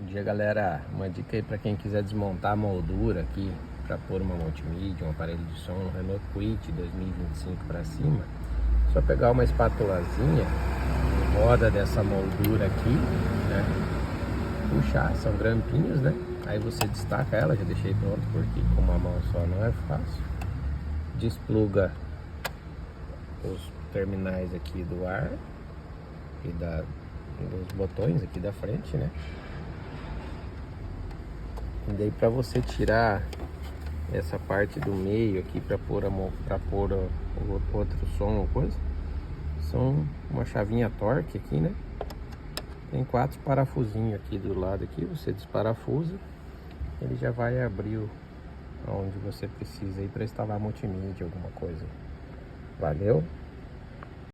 dia, galera. Uma dica aí para quem quiser desmontar a moldura aqui para pôr uma multimídia, um aparelho de som no Renault Kwid 2025 para cima. Só pegar uma espátulazinha, roda dessa moldura aqui, né? Puxar, são grampinhos, né? Aí você destaca ela, já deixei pronto porque com uma mão só não é fácil. Despluga os terminais aqui do ar e dos botões aqui da frente, né? E daí para você tirar essa parte do meio aqui para pôr o outro som ou coisa, são uma chavinha torque aqui, né? Tem 4 parafusinhos aqui do lado aqui, você desparafusa, ele já vai abrir onde você precisa aí para instalar multimídia, alguma coisa. Valeu?